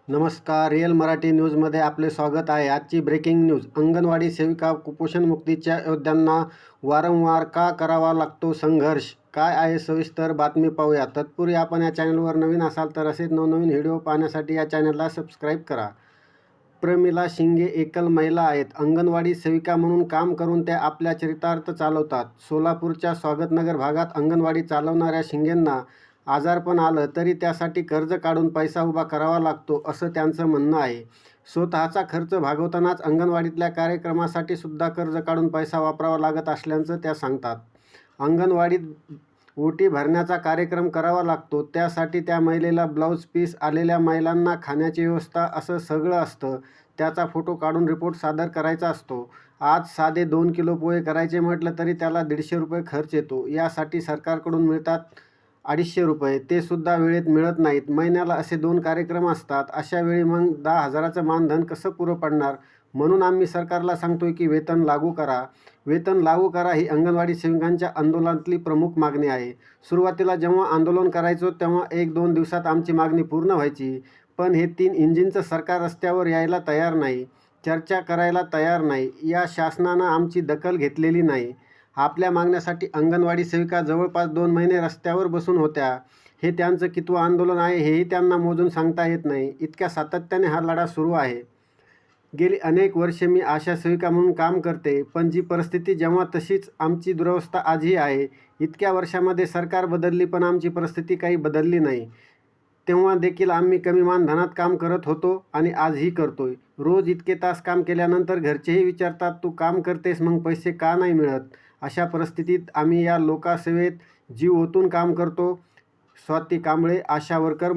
नमस्कार. रिअल मराठी न्यूजमध्ये आपले स्वागत आहे. आजची ब्रेकिंग न्यूज. अंगणवाडी सेविका कुपोषणमुक्तीच्या योद्ध्यांना वारंवार का करावा लागतो संघर्ष? काय आहे सविस्तर बातमी पाहूया. तत्पूर्वी आपण या चॅनलवर नवीन असाल तर असेच नवनवीन व्हिडिओ पाहण्यासाठी या चॅनलला सबस्क्राईब करा. प्रमिला शिंगे एकल महिला आहेत. अंगणवाडी सेविका म्हणून काम करून त्या आपल्या चरितार्थ चालवतात. सोलापूरच्या स्वागतनगर भागात अंगणवाडी चालवणाऱ्या शिंगेंना आजारपण आलं तरी त्यासाठी कर्ज काढून पैसा उभा करावा लागतो असं त्यांचं म्हणणं आहे. स्वतःचा खर्च भागवतानाच अंगणवाडीतल्या कार्यक्रमासाठी सुद्धा कर्ज काढून पैसा वापरावा लागत असल्याचं त्या सांगतात. अंगणवाडीत ओटी भरण्याचा कार्यक्रम करावा लागतो. त्यासाठी त्या महिलेला ब्लाऊज पीस, आलेल्या महिलांना खाण्याची व्यवस्था असं सगळं असतं. त्याचा फोटो काढून रिपोर्ट सादर करायचा असतो. आज साधे 2 किलो पोहे करायचे म्हटलं तरी त्याला ₹150 खर्च येतो. यासाठी सरकारकडून मिळतात ₹250. ते सुद्धा वेळेत मिळत नाहीत. महिन्याला असे 2 कार्यक्रम असतात. अशा वेळी मग 10,000चं मानधन कसं पुरं पडणार? म्हणून आम्ही सरकारला सांगतोय की वेतन लागू करा. वेतन लागू करा ही अंगणवाडी सेविकांच्या आंदोलनातली प्रमुख मागणी आहे. सुरुवातीला जेव्हा आंदोलन करायचो तेव्हा 1-2 दिवसात आमची मागणी पूर्ण व्हायची. पण हे 3 इंजिनचं सरकार रस्त्यावर यायला तयार नाही, चर्चा करायला तयार नाही. या शासनानं आमची दखल घेतलेली नाही. आपल्या मागण्यासाठी अंगणवाडी सेविका जवळपास 2 महिने रस्त्यावर बसून होत्या. हे त्यांचं कितवं आंदोलन आहे हेही त्यांना मोजून सांगता येत नाही. इतक्या सातत्याने हा लढा सुरू आहे. गेली अनेक वर्षे मी आशा सेविका म्हणून काम करते. पण जी परिस्थिती जेव्हा तशीच आमची दुरवस्था आजही आहे. इतक्या वर्षामध्ये सरकार बदलली पण आमची परिस्थिती काही बदलली नाही. तेव्हा देखील आम्ही कमी मानधनात काम करत होतो आणि आजही करतोय. रोज इतके तास काम केल्यानंतर घरचेही विचारतात, तू काम करतेस मग पैसे का नाही मिळत? अशा परिस्थितीत आम्ही या लोकसेवेत जीव ओतून काम करतो. स्वाती कांबळे, आशा वर्कर.